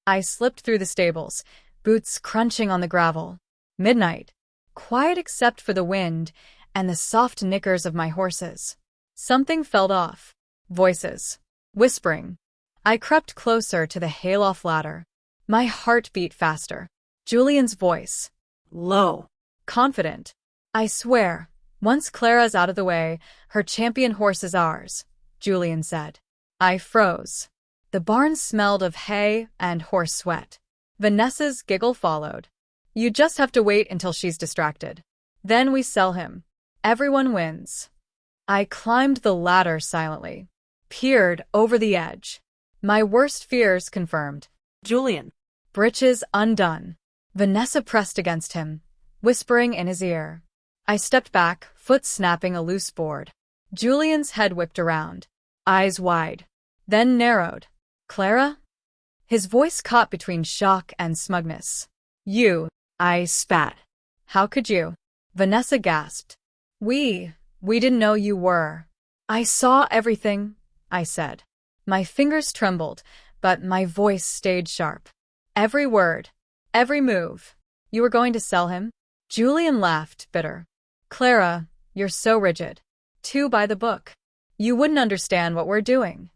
I slipped through the stables, boots crunching on the gravel. Midnight. Quiet except for the wind and the soft nickers of my horses. Something fell off. Voices. Whispering. I crept closer to the hay-loft ladder. My heart beat faster. Julian's voice. Low. Confident. I swear, once Clara's out of the way, her champion horse is ours, Julian said. I froze. The barn smelled of hay and horse sweat. Vanessa's giggle followed. You just have to wait until she's distracted. Then we sell him. Everyone wins. I climbed the ladder silently, peered over the edge. My worst fears confirmed. Julian. Breeches undone. Vanessa pressed against him, whispering in his ear. I stepped back, foot snapping a loose board. Julian's head whipped around, eyes wide, then narrowed. Clara? His voice caught between shock and smugness. You, I spat. How could you? Vanessa gasped. We didn't know you were. I saw everything, I said. My fingers trembled, but my voice stayed sharp. Every word, every move. You were going to sell him? Julian laughed, bitter. Clara, you're so rigid. Too by the book. You wouldn't understand what we're doing.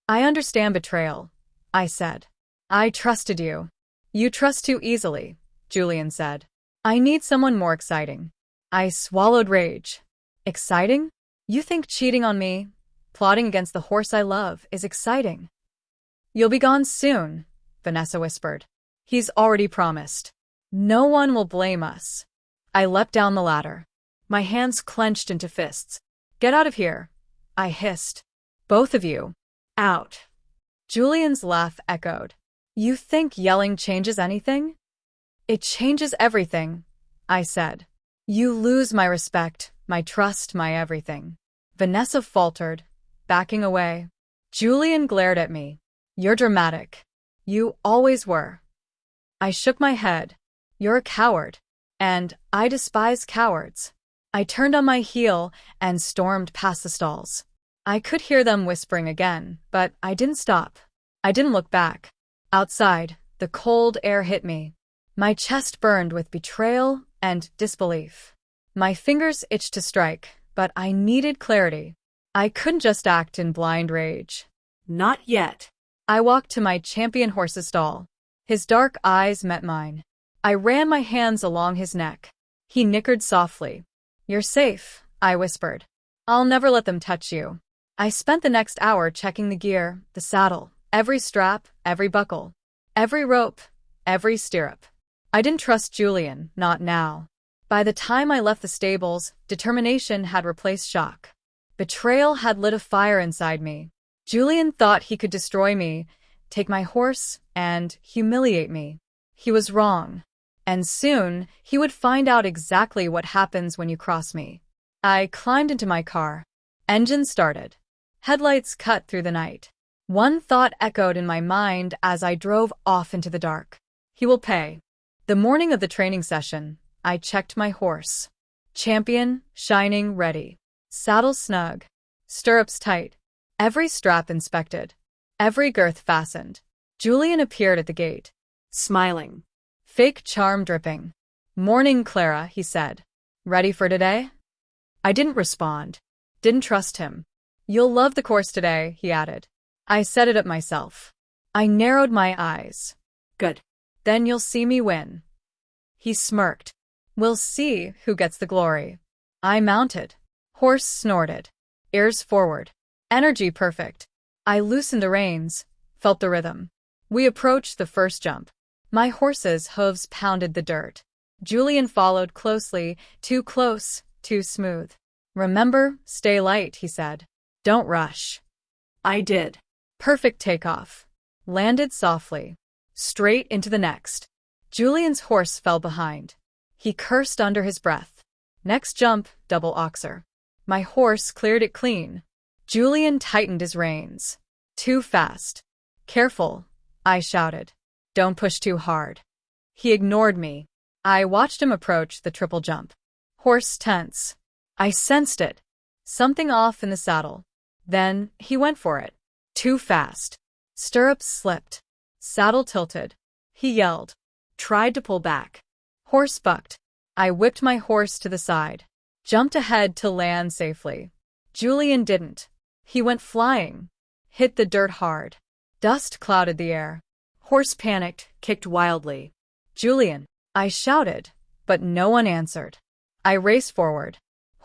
I understand betrayal, I said. I trusted you. You trust too easily, Julian said. I need someone more exciting. I swallowed rage. Exciting? You think cheating on me, plotting against the horse I love, is exciting? You'll be gone soon, Vanessa whispered. He's already promised. No one will blame us. I leapt down the ladder. My hands clenched into fists. Get out of here, I hissed. Both of you. Out. Julian's laugh echoed. You think yelling changes anything? It changes everything, I said. You lose my respect, my trust, my everything. Vanessa faltered, backing away. Julian glared at me. You're dramatic. You always were. I shook my head. You're a coward. And I despise cowards. I turned on my heel and stormed past the stalls. I could hear them whispering again, but I didn't stop. I didn't look back. Outside, the cold air hit me. My chest burned with betrayal and disbelief. My fingers itched to strike, but I needed clarity. I couldn't just act in blind rage. Not yet. I walked to my champion horse's stall. His dark eyes met mine. I ran my hands along his neck. He nickered softly. You're safe, I whispered. I'll never let them touch you. I spent the next hour checking the gear, the saddle, every strap, every buckle, every rope, every stirrup. I didn't trust Julian, not now. By the time I left the stables, determination had replaced shock. Betrayal had lit a fire inside me. Julian thought he could destroy me, take my horse, and humiliate me. He was wrong. And soon, he would find out exactly what happens when you cross me. I climbed into my car. Engine started. Headlights cut through the night. One thought echoed in my mind as I drove off into the dark. He will pay. The morning of the training session, I checked my horse. Champion, shining, ready. Saddle snug. Stirrups tight. Every strap inspected. Every girth fastened. Julian appeared at the gate. Smiling. Fake charm dripping. Morning, Clara, he said. Ready for today? I didn't respond. Didn't trust him. You'll love the course today, he added. I set it up myself. I narrowed my eyes. Good. Then you'll see me win. He smirked. We'll see who gets the glory. I mounted. Horse snorted. Ears forward. Energy perfect. I loosened the reins, felt the rhythm. We approached the first jump. My horse's hooves pounded the dirt. Julian followed closely, too close, too smooth. Remember, stay light, he said. Don't rush. I did. Perfect takeoff. Landed softly. Straight into the next. Julian's horse fell behind. He cursed under his breath. Next jump, double oxer. My horse cleared it clean. Julian tightened his reins. Too fast. Careful, I shouted. Don't push too hard. He ignored me. I watched him approach the triple jump. Horse tense. I sensed it. Something off in the saddle. Then he went for it. Too fast. Stirrups slipped. Saddle tilted. He yelled. Tried to pull back. Horse bucked. I whipped my horse to the side. Jumped ahead to land safely. Julian didn't. He went flying. Hit the dirt hard. Dust clouded the air. Horse panicked, kicked wildly. Julian, I shouted, but no one answered. I raced forward.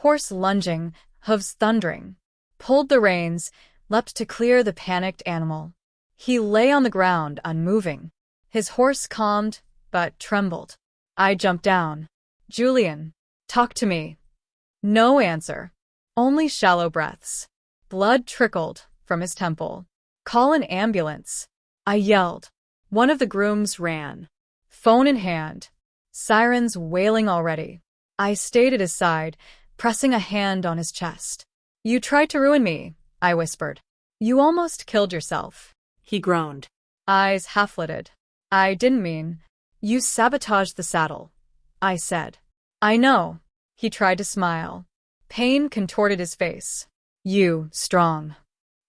Horse lunging, hooves thundering. Pulled the reins, leapt to clear the panicked animal. He lay on the ground, unmoving. His horse calmed, but trembled. I jumped down. Julian, talk to me. No answer. Only shallow breaths. Blood trickled from his temple. Call an ambulance. I yelled. One of the grooms ran. Phone in hand. Sirens wailing already. I stayed at his side, pressing a hand on his chest. You tried to ruin me, I whispered. You almost killed yourself. He groaned. Eyes half-lidded. I didn't mean. You sabotaged the saddle. I said. I know. He tried to smile. Pain contorted his face. You, strong.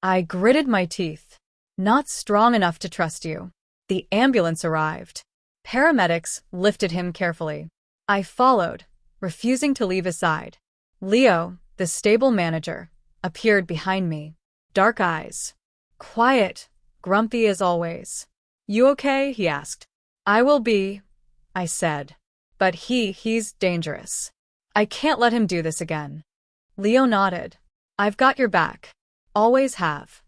I gritted my teeth. Not strong enough to trust you. The ambulance arrived. Paramedics lifted him carefully. I followed, refusing to leave his side. Leo, the stable manager, appeared behind me. Dark eyes. Quiet, grumpy as always. You okay? He asked. I will be, I said. But he's dangerous. I can't let him do this again. Leo nodded. I've got your back. Always have.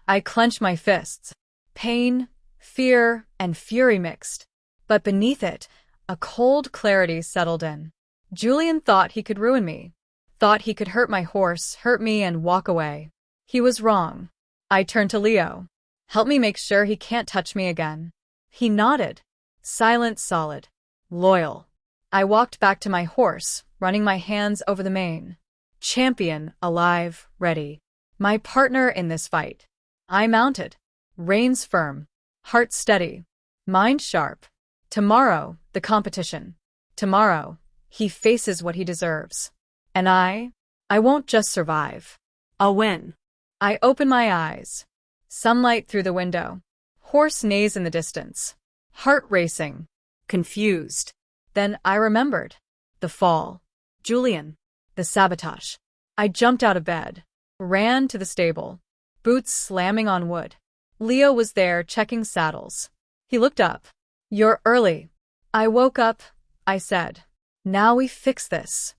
I clenched my fists. Pain, fear, and fury mixed. But beneath it, a cold clarity settled in. Julian thought he could ruin me. Thought he could hurt my horse, hurt me, and walk away. He was wrong. I turned to Leo. Help me make sure he can't touch me again. He nodded. Silent, solid. Loyal. I walked back to my horse, running my hands over the mane. Champion, alive, ready. My partner in this fight. I mounted. Reins firm. Heart steady. Mind sharp. Tomorrow, the competition. Tomorrow, he faces what he deserves. And I won't just survive. I'll win. I open my eyes. Sunlight through the window. Horse neighs in the distance. Heart racing. Confused. Then I remembered. The fall. Julian. The sabotage. I jumped out of bed. Ran to the stable. Boots slamming on wood. Leo was there checking saddles. He looked up. You're early. I woke up, I said. Now we fix this.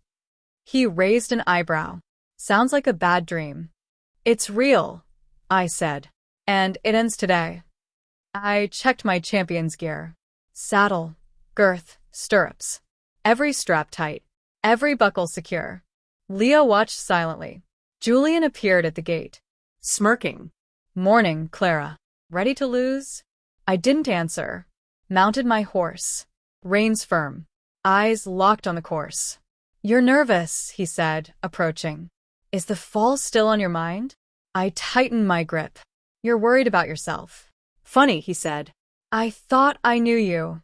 He raised an eyebrow. Sounds like a bad dream. It's real, I said. And it ends today. I checked my champion's gear. Saddle, girth, stirrups. Every strap tight. Every buckle secure. Leo watched silently. Julian appeared at the gate. Smirking. Morning, Clara. Ready to lose? I didn't answer. Mounted my horse. Reins firm. Eyes locked on the course. You're nervous, he said, approaching. Is the fall still on your mind? I tightened my grip. You're worried about yourself. Funny, he said. I thought I knew you.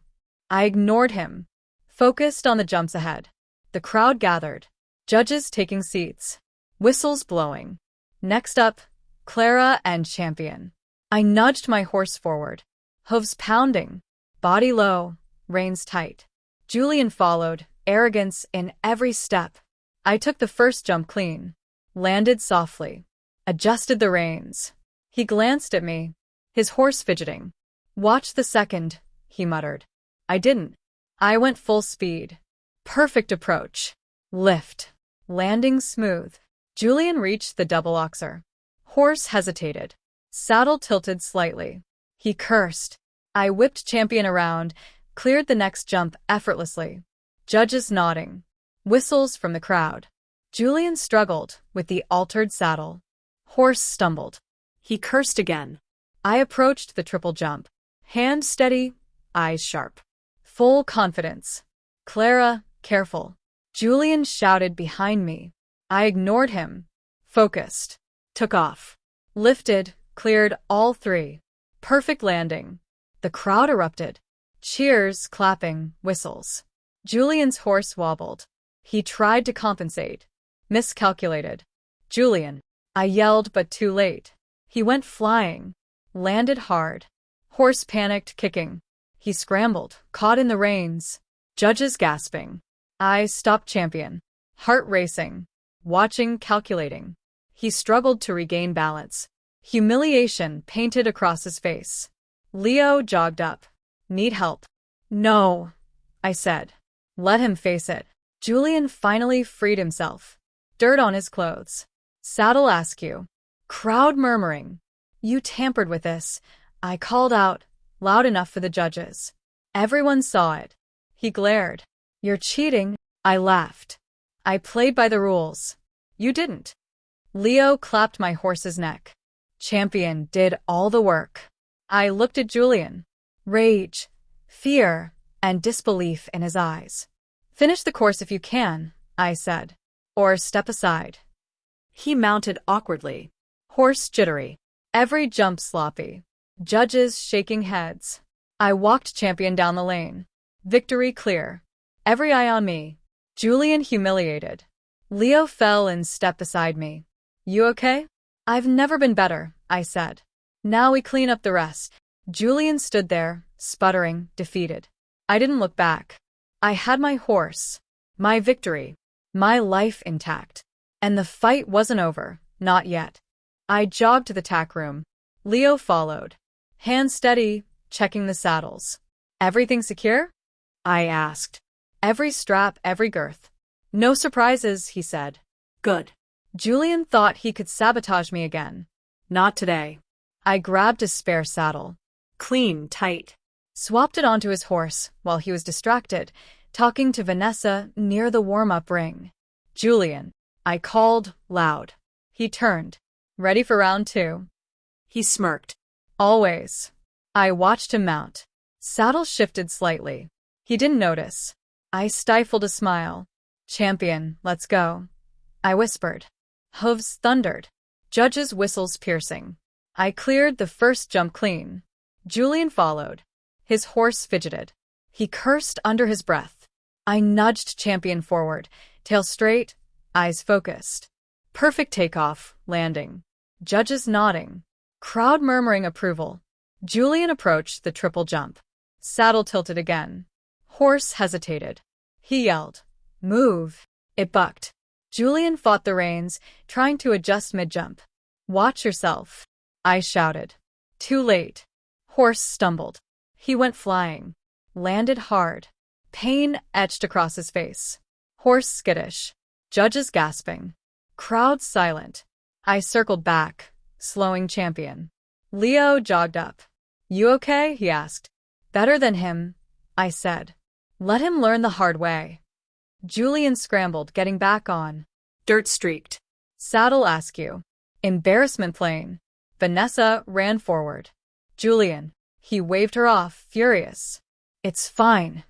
I ignored him. Focused on the jumps ahead. The crowd gathered. Judges taking seats. Whistles blowing. Next up, Clara and Champion. I nudged my horse forward. Hooves pounding. Body low. Reins tight. Julian followed, arrogance in every step. I took the first jump clean. Landed softly. Adjusted the reins. He glanced at me. His horse fidgeting. Watch the second, he muttered. I didn't. I went full speed. Perfect approach. Lift. Landing smooth. Julian reached the double oxer. Horse hesitated. Saddle tilted slightly. He cursed. I whipped Champion around, cleared the next jump effortlessly. Judges nodding. Whistles from the crowd. Julian struggled with the altered saddle. Horse stumbled. He cursed again. I approached the triple jump. Hand steady, eyes sharp. Full confidence. Clara, careful. Julian shouted behind me. I ignored him. Focused. Took off. Lifted, cleared all three. Perfect landing. The crowd erupted. Cheers, clapping, whistles. Julian's horse wobbled. He tried to compensate. Miscalculated. Julian. I yelled, but too late. He went flying. Landed hard. Horse panicked, kicking. He scrambled, caught in the reins. Judges gasping. I stopped champion. Heart racing. Watching, calculating. He struggled to regain balance. Humiliation painted across his face. Leo jogged up. Need help? No, I said. Let him face it. Julian finally freed himself. Dirt on his clothes. Saddle askew. Crowd murmuring. You tampered with this, I called out, loud enough for the judges. Everyone saw it. He glared. You're cheating, I laughed. I played by the rules. You didn't. Leo clapped my horse's neck. Champion did all the work. I looked at Julian. Rage, fear, and disbelief in his eyes. Finish the course if you can, I said. Or step aside. He mounted awkwardly. Horse jittery. Every jump sloppy. Judges shaking heads. I walked champion down the lane. Victory clear. Every eye on me. Julian humiliated. Leo fell in step beside me. You okay? I've never been better, I said. Now we clean up the rest. Julian stood there, sputtering, defeated. I didn't look back. I had my horse, my victory, my life intact. And the fight wasn't over, not yet. I jogged to the tack room. Leo followed. Hands steady, checking the saddles. Everything secure? I asked. Every strap, every girth. No surprises, he said. Good. Julian thought he could sabotage me again. Not today. I grabbed his spare saddle. Clean, tight. Swapped it onto his horse while he was distracted, talking to Vanessa near the warm-up ring. Julian, I called, loud. He turned. Ready for round 2? He smirked. Always. I watched him mount. Saddle shifted slightly. He didn't notice. I stifled a smile. Champion, let's go. I whispered. Hooves thundered. Judges' whistles piercing. I cleared the first jump clean. Julian followed. His horse fidgeted. He cursed under his breath. I nudged champion forward, tail straight, eyes focused. Perfect takeoff, landing. Judges nodding. Crowd murmuring approval. Julian approached the triple jump. Saddle tilted again. Horse hesitated. He yelled, Move. It bucked. Julian fought the reins, trying to adjust mid-jump. Watch yourself. I shouted. Too late. Horse stumbled. He went flying. Landed hard. Pain etched across his face. Horse skittish. Judges gasping. Crowd silent. I circled back, slowing champion. Leo jogged up. You okay? He asked. Better than him, I said. Let him learn the hard way. Julian scrambled, getting back on. Dirt streaked. Saddle askew. Embarrassment plain. Vanessa ran forward. Julian. He waved her off, furious. It's fine.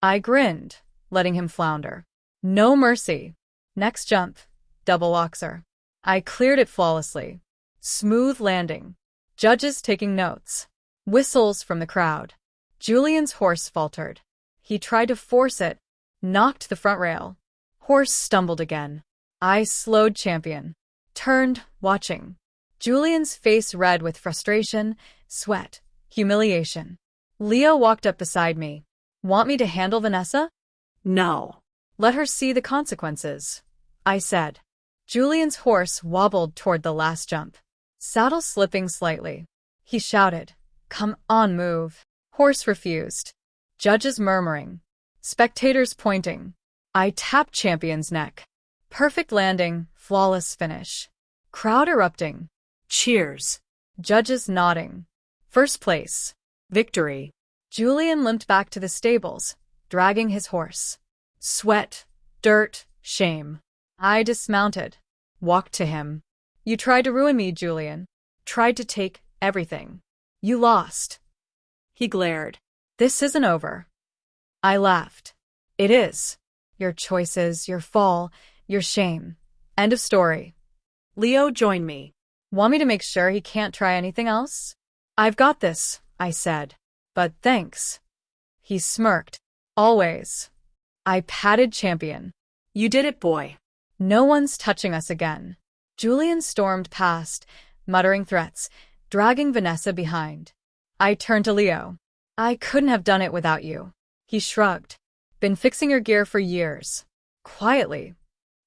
I grinned, letting him flounder. No mercy. Next jump. Double oxer. I cleared it flawlessly. Smooth landing. Judges taking notes. Whistles from the crowd. Julian's horse faltered. He tried to force it. Knocked the front rail. Horse stumbled again. I slowed champion. Turned, watching. Julian's face red with frustration, sweat, humiliation. Leo walked up beside me. Want me to handle Vanessa? No. Let her see the consequences, I said. Julian's horse wobbled toward the last jump. Saddle slipping slightly. He shouted, Come on, move. Horse refused. Judges murmuring. Spectators pointing. I tapped champion's neck. Perfect landing, flawless finish. Crowd erupting. Cheers. Judges nodding. First place. Victory. Julian limped back to the stables, dragging his horse. Sweat, dirt, shame. I dismounted. Walked to him. You tried to ruin me, Julian. Tried to take everything. You lost. He glared. This isn't over. I laughed. It is. Your choices, your fall, your shame. End of story. Leo joined me. Want me to make sure he can't try anything else? I've got this, I said. But thanks. He smirked. Always. I patted champion. You did it, boy. No one's touching us again. Julian stormed past, muttering threats, dragging Vanessa behind. I turned to Leo. I couldn't have done it without you. He shrugged. Been fixing your gear for years. Quietly.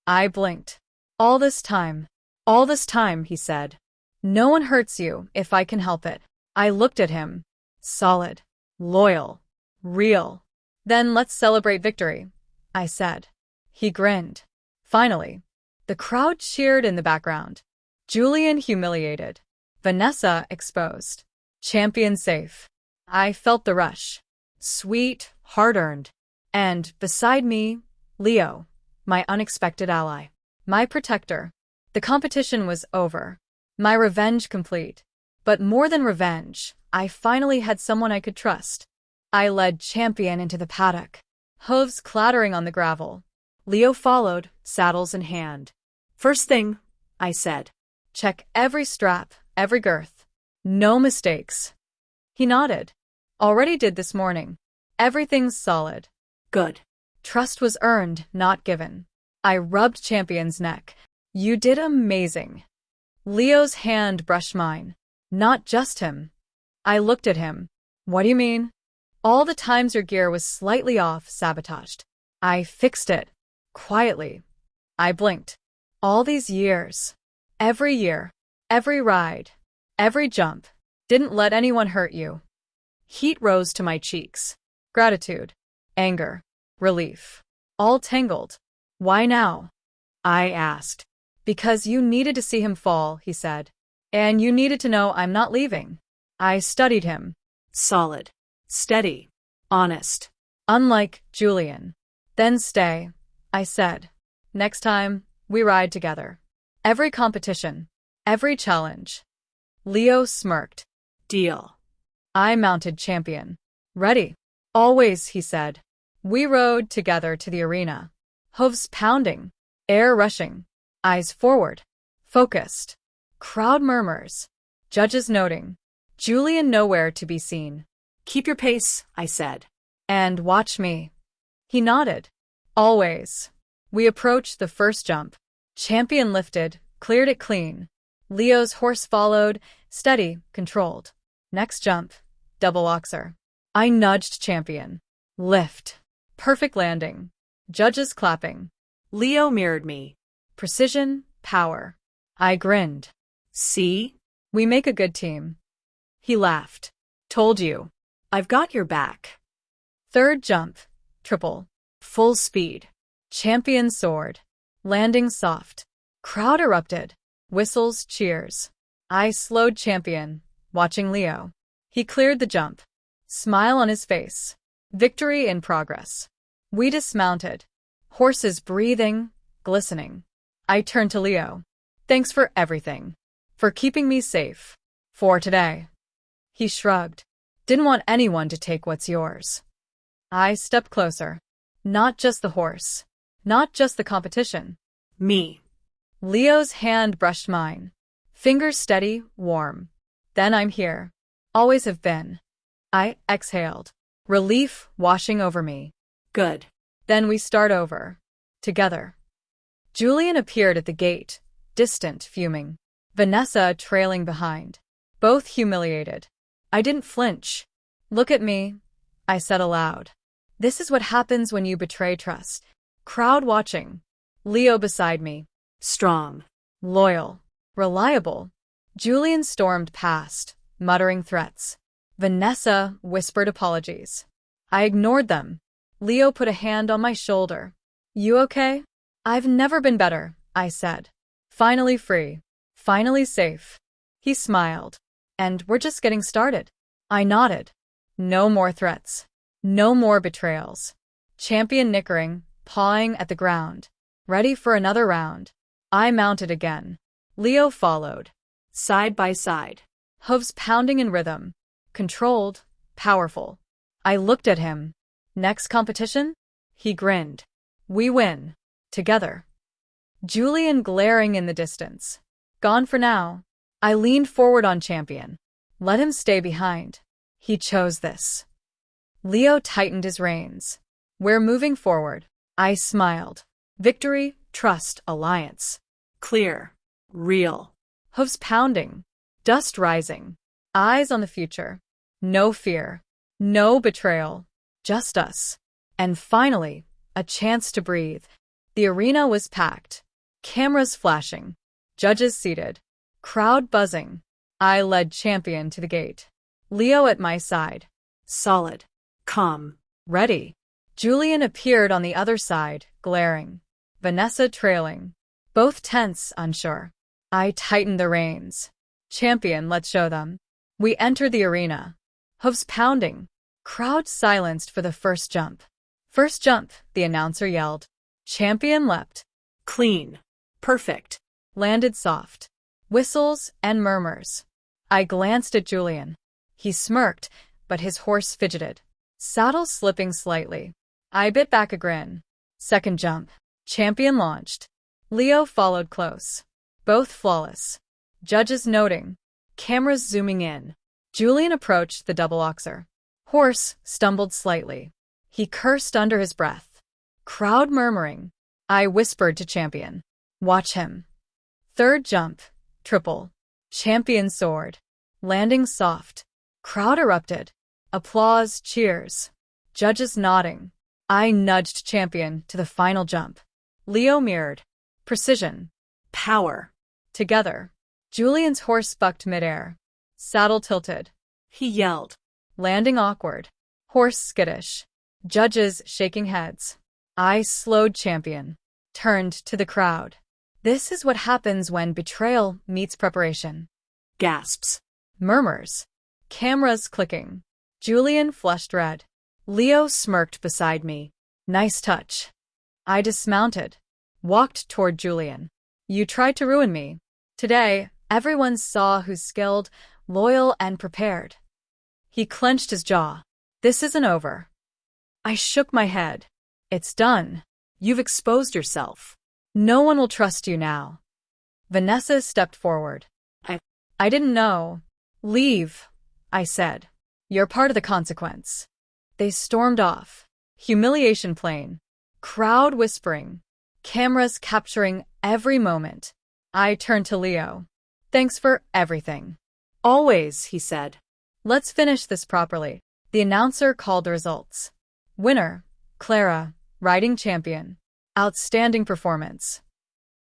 I blinked. All this time, he said. No one hurts you if I can help it. I looked at him. Solid. Loyal. Real. Then let's celebrate victory, I said. He grinned. Finally. The crowd cheered in the background. Julian humiliated. Vanessa exposed. Champion safe. I felt the rush. Sweet, hard-earned. And, beside me, Leo, my unexpected ally. My protector. The competition was over. My revenge complete. But more than revenge, I finally had someone I could trust. I led Champion into the paddock. Hooves clattering on the gravel. Leo followed, saddles in hand. First thing, I said. Check every strap, every girth. No mistakes. He nodded. Already did this morning. Everything's solid. Good. Trust was earned, not given. I rubbed Champion's neck. You did amazing. Leo's hand brushed mine. Not just him. I looked at him. What do you mean? All the times your gear was slightly off, sabotaged. I fixed it. Quietly. I blinked. All these years. Every year. Every ride. Every jump. Didn't let anyone hurt you. Heat rose to my cheeks. Gratitude. Anger. Relief. All tangled. Why now? I asked. Because you needed to see him fall, he said. And you needed to know I'm not leaving. I studied him. Solid. Steady. Honest. Unlike Julian. Then stay, I said. Next time, we ride together. Every competition. Every challenge. Leo smirked. Deal. I mounted Champion. Ready. Always, he said. We rode together to the arena. Hooves pounding. Air rushing. Eyes forward. Focused. Crowd murmurs. Judges noting. Julian nowhere to be seen. Keep your pace, I said. And watch me. He nodded. Always. We approached the first jump. Champion lifted, cleared it clean. Leo's horse followed, steady, controlled. Next jump. Double oxer. I nudged Champion. Lift. Perfect landing. Judges clapping. Leo mirrored me. Precision, power. I grinned. See? We make a good team. He laughed. Told you. I've got your back. Third jump. Triple. Full speed. Champion soared. Landing soft. Crowd erupted. Whistles, cheers. I slowed Champion, watching Leo. He cleared the jump. Smile on his face. Victory in progress. We dismounted. Horses breathing, glistening. I turned to Leo. Thanks for everything. For keeping me safe. For today. He shrugged. Didn't want anyone to take what's yours. I stepped closer. Not just the horse. Not just the competition. Me. Leo's hand brushed mine. Fingers steady, warm. Then I'm here. Always have been. I exhaled. Relief washing over me. Good. Then we start over. Together. Julian appeared at the gate, distant, fuming. Vanessa trailing behind. Both humiliated. I didn't flinch. Look at me, I said aloud. This is what happens when you betray trust. Crowd watching. Leo beside me. Strong. Loyal. Reliable. Julian stormed past, muttering threats. Vanessa whispered apologies. I ignored them. Leo put a hand on my shoulder. You okay? I've never been better, I said. Finally free. Finally safe. He smiled. And we're just getting started. I nodded. No more threats. No more betrayals. Champion nickering, pawing at the ground. Ready for another round. I mounted again. Leo followed. Side by side. Hooves pounding in rhythm. Controlled. Powerful. I looked at him. Next competition? He grinned. We win. Together. Julian glaring in the distance. Gone for now. I leaned forward on Champion. Let him stay behind. He chose this. Leo tightened his reins. We're moving forward. I smiled. Victory, trust, alliance. Clear. Real. Hooves pounding. Dust rising. Eyes on the future. No fear. No betrayal. Just us. And finally, a chance to breathe. The arena was packed. Cameras flashing. Judges seated. Crowd buzzing. I led Champion to the gate. Leo at my side. Solid. Calm. Ready. Julian appeared on the other side, glaring. Vanessa trailing. Both tense, unsure. I tightened the reins. Champion, let's show them. We entered the arena. Hooves pounding. Crowd silenced for the first jump. First jump, the announcer yelled. Champion leapt. Clean. Perfect. Landed soft. Whistles and murmurs. I glanced at Julian. He smirked, but his horse fidgeted. Saddle slipping slightly. I bit back a grin. Second jump. Champion launched. Leo followed close. Both flawless. Judges noting. Cameras zooming in. Julian approached the double oxer. Horse stumbled slightly. He cursed under his breath. Crowd murmuring. I whispered to Champion. Watch him. Third jump. Triple. Champion soared. Landing soft. Crowd erupted. Applause, cheers. Judges nodding. I nudged Champion to the final jump. Leo mirrored. Precision. Power. Together. Julian's horse bucked midair. Saddle tilted. He yelled. Landing awkward. Horse skittish. Judges shaking heads. I slowed Champion. Turned to the crowd. This is what happens when betrayal meets preparation. Gasps. Murmurs. Cameras clicking. Julian flushed red. Leo smirked beside me. Nice touch. I dismounted. Walked toward Julian. You tried to ruin me. Today, everyone saw who's skilled, loyal, and prepared. He clenched his jaw. This isn't over. I shook my head. It's done. You've exposed yourself. No one will trust you now. Vanessa stepped forward. I didn't know. Leave, I said. You're part of the consequence. They stormed off. Humiliation plain. Crowd whispering. Cameras capturing every moment. I turned to Leo. Thanks for everything. Always, he said. Let's finish this properly. The announcer called the results. Winner, Clara, riding champion. Outstanding performance.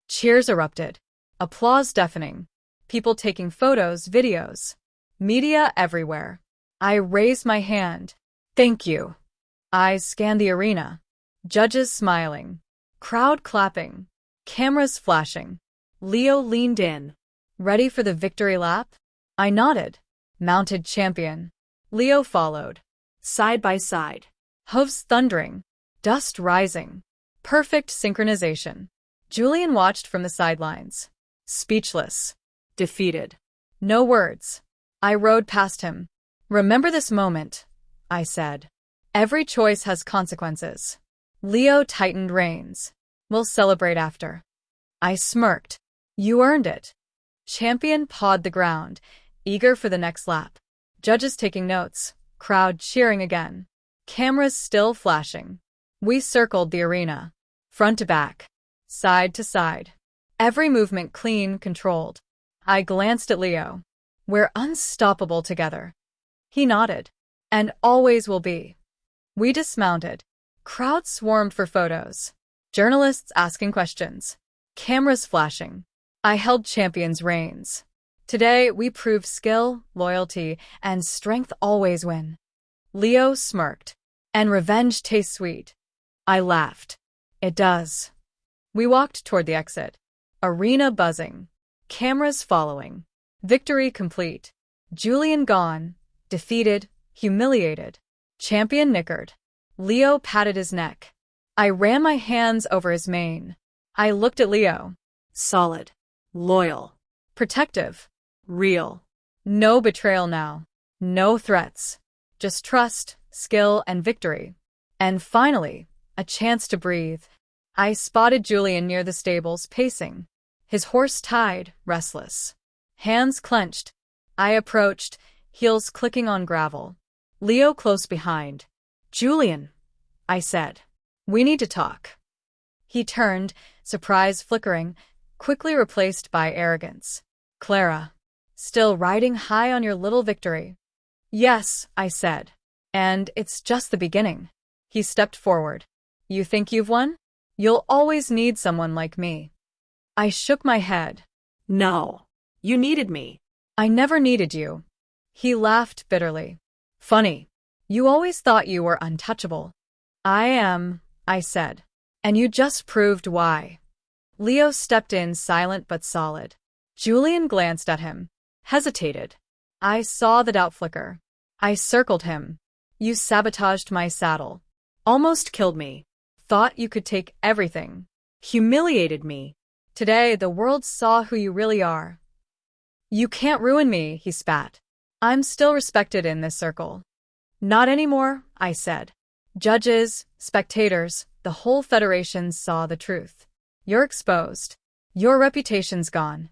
Cheers erupted. Applause deafening. People taking photos, videos. Media everywhere. I raised my hand. Thank you. Eyes scanned the arena. Judges smiling. Crowd clapping. Cameras flashing. Leo leaned in. Ready for the victory lap? I nodded. Mounted champion. Leo followed. Side by side. Hooves thundering. Dust rising. Perfect synchronization. Julian watched from the sidelines. Speechless. Defeated. No words. I rode past him. Remember this moment, I said. Every choice has consequences. Leo tightened reins. We'll celebrate after. I smirked. You earned it. Champion pawed the ground, eager for the next lap. Judges taking notes. Crowd cheering again. Cameras still flashing. We circled the arena. Front to back. Side to side. Every movement clean, controlled. I glanced at Leo. We're unstoppable together. He nodded. And always will be. We dismounted. Crowds swarmed for photos. Journalists asking questions. Cameras flashing. I held Champion's reins. Today, we proved skill, loyalty, and strength always win. Leo smirked. And revenge tastes sweet. I laughed. It does. We walked toward the exit. Arena buzzing. Cameras following. Victory complete. Julian gone. Defeated. Humiliated. Champion nickered. Leo patted his neck. I ran my hands over his mane. I looked at Leo. Solid. Loyal. Protective. Real. No betrayal now. No threats. Just trust, skill, and victory. And finally, a chance to breathe. I spotted Julian near the stables, pacing. His horse tied, restless. Hands clenched. I approached, heels clicking on gravel. Leo close behind. Julian, I said. We need to talk. He turned, surprise flickering, quickly replaced by arrogance. Clara, still riding high on your little victory. Yes, I said. And it's just the beginning. He stepped forward. You think you've won? You'll always need someone like me. I shook my head. No. You needed me. I never needed you. He laughed bitterly. Funny. You always thought you were untouchable. I am, I said. And you just proved why. Leo stepped in, silent but solid. Julian glanced at him. Hesitated. I saw the doubt flicker. I circled him. You sabotaged my saddle. Almost killed me. Thought you could take everything. Humiliated me. Today, the world saw who you really are. You can't ruin me, he spat. I'm still respected in this circle. Not anymore, I said. Judges, spectators, the whole Federation saw the truth. You're exposed. Your reputation's gone.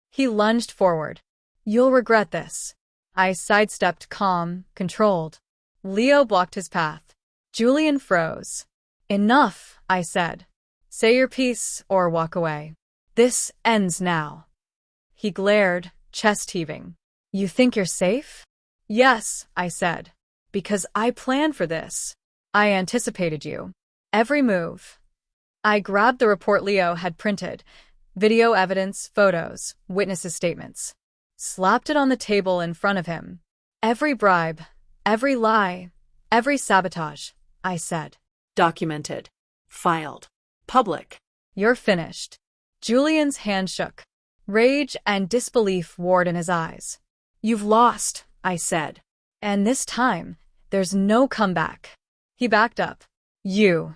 He lunged forward. You'll regret this. I sidestepped, calm, controlled. Leo blocked his path. Julian froze. Enough, I said. Say your piece or walk away. This ends now. He glared, chest heaving. You think you're safe? Yes, I said. Because I planned for this. I anticipated you. Every move. I grabbed the report Leo had printed, video evidence, photos, witnesses' statements. Slapped it on the table in front of him. Every bribe, every lie, every sabotage, I said. Documented. Filed. Public. You're finished. Julian's hand shook. Rage and disbelief warred in his eyes. You've lost, I said. And this time, there's no comeback. He backed up. You.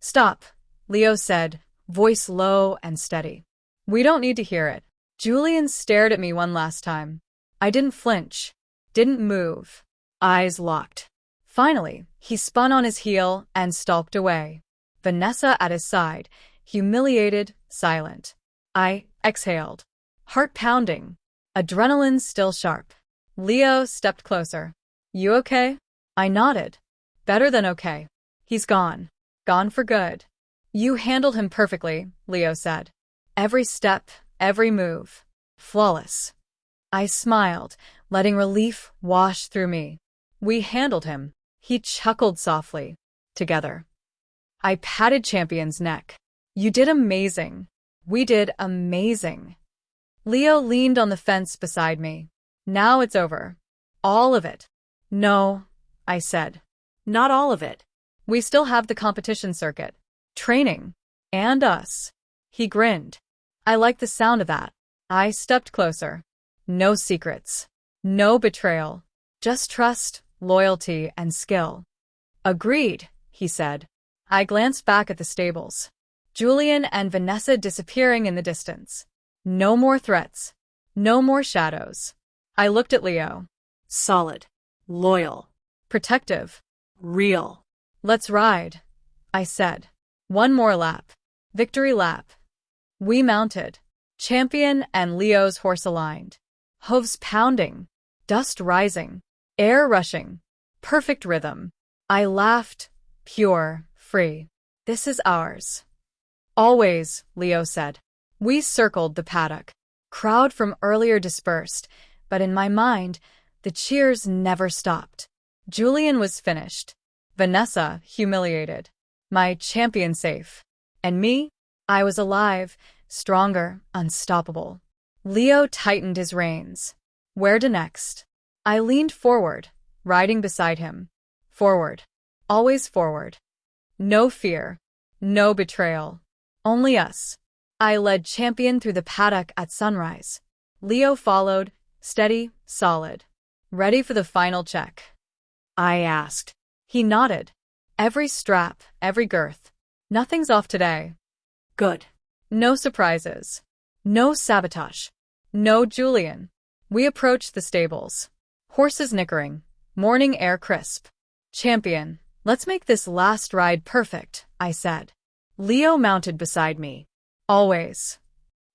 Stop, Leo said, voice low and steady. We don't need to hear it. Julian stared at me one last time. I didn't flinch. Didn't move. Eyes locked. Finally, he spun on his heel and stalked away. Vanessa at his side, humiliated, silent. I exhaled. Heart pounding. Adrenaline still sharp. Leo stepped closer. You okay? I nodded. Better than okay. He's gone. Gone for good. You handled him perfectly, Leo said. Every step, every move. Flawless. I smiled, letting relief wash through me. We handled him. He chuckled softly. Together. I patted Champion's neck. You did amazing. We did amazing. Leo leaned on the fence beside me. Now it's over. All of it. No, I said. Not all of it. We still have the competition circuit. Training. And us. He grinned. I like the sound of that. I stepped closer. No secrets. No betrayal. Just trust, loyalty, and skill. Agreed, he said. I glanced back at the stables. Julian and Vanessa disappearing in the distance. No more threats. No more shadows. I looked at Leo. Solid. Loyal. Protective. Real. Let's ride, I said. One more lap. Victory lap. We mounted. Champion and Leo's horse aligned. Hooves pounding. Dust rising. Air rushing. Perfect rhythm. I laughed. Pure, free. This is ours. Always, Leo said. We circled the paddock. Crowd from earlier dispersed, but in my mind, the cheers never stopped. Julian was finished. Vanessa, humiliated. My champion safe. And me? I was alive, stronger, unstoppable. Leo tightened his reins. Where to next? I leaned forward, riding beside him. Forward. Always forward. No fear. No betrayal. Only us. I led Champion through the paddock at sunrise. Leo followed, steady, solid. Ready for the final check. I asked. He nodded. Every strap, every girth. Nothing's off today. Good. No surprises. No sabotage. No Julian. We approached the stables. Horses nickering. Morning air crisp. Champion, let's make this last ride perfect, I said. Leo mounted beside me. Always.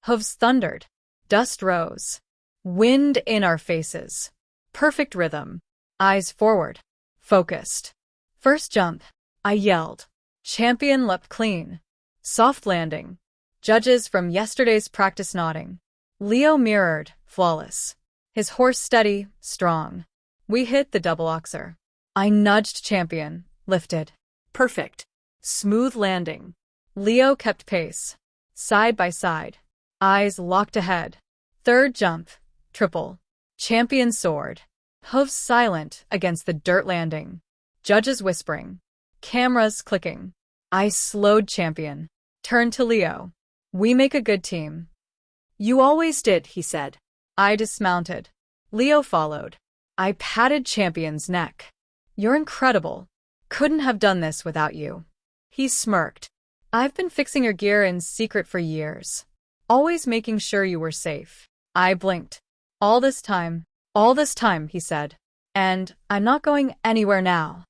Hooves thundered. Dust rose. Wind in our faces. Perfect rhythm. Eyes forward. Focused. First jump. I yelled. Champion leapt clean. Soft landing. Judges from yesterday's practice nodding. Leo mirrored, flawless. His horse steady, strong. We hit the double oxer. I nudged Champion, lifted. Perfect. Smooth landing. Leo kept pace. Side by side. Eyes locked ahead. Third jump. Triple. Champion soared. Hooves silent against the dirt landing. Judges whispering. Cameras clicking. I slowed Champion. Turned to Leo. We make a good team. You always did, he said. I dismounted. Leo followed. I patted Champion's neck. You're incredible. Couldn't have done this without you. He smirked. I've been fixing your gear in secret for years. Always making sure you were safe. I blinked. All this time, he said. And I'm not going anywhere now.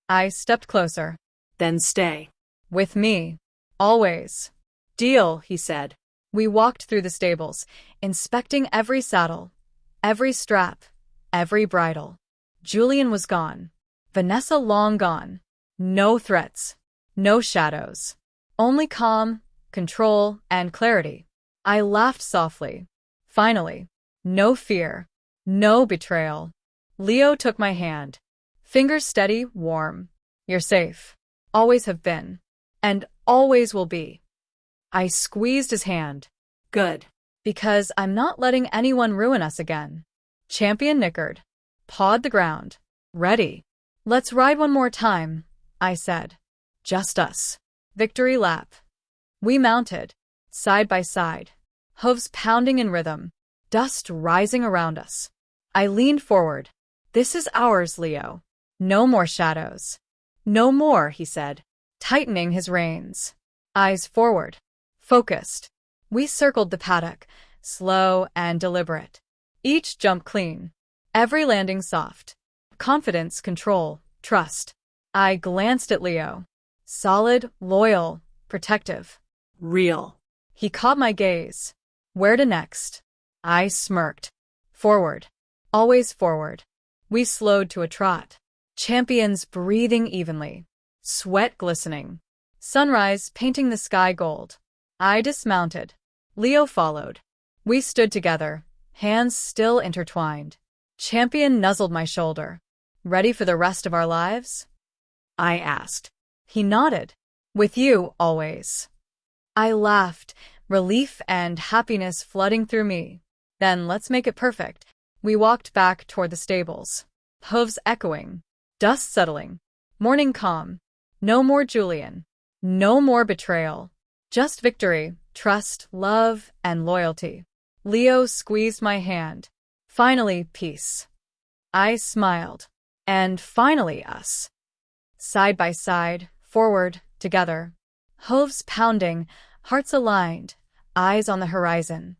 I stepped closer. Then stay. With me. Always. Deal, he said. We walked through the stables, inspecting every saddle, every strap, every bridle. Julian was gone. Vanessa long gone. No threats. No shadows. Only calm, control, and clarity. I laughed softly. Finally. No fear. No betrayal. Leo took my hand. Fingers steady, warm. You're safe. Always have been. And always will be. I squeezed his hand. Good. Because I'm not letting anyone ruin us again. Champion nickered. Pawed the ground. Ready. Let's ride one more time, I said. Just us. Victory lap. We mounted. Side by side. Hooves pounding in rhythm. Dust rising around us. I leaned forward. This is ours, Leo. No more shadows. No more, he said, tightening his reins. Eyes forward. Focused. We circled the paddock, slow and deliberate. Each jump clean. Every landing soft. Confidence, control, trust. I glanced at Leo. Solid, loyal, protective. Real. He caught my gaze. Where to next? I smirked. Forward. Always forward. We slowed to a trot. Champions breathing evenly. Sweat glistening. Sunrise painting the sky gold. I dismounted. Leo followed. We stood together, hands still intertwined. Champion nuzzled my shoulder. Ready for the rest of our lives? I asked. He nodded. With you, always. I laughed, relief and happiness flooding through me. Then let's make it perfect. We walked back toward the stables. Hooves echoing. Dust settling. Morning calm. No more Julian. No more betrayal. Just victory, trust, love, and loyalty. Leo squeezed my hand. Finally, peace. I smiled. And finally, us. Side by side, forward, together. Hooves pounding, hearts aligned, eyes on the horizon.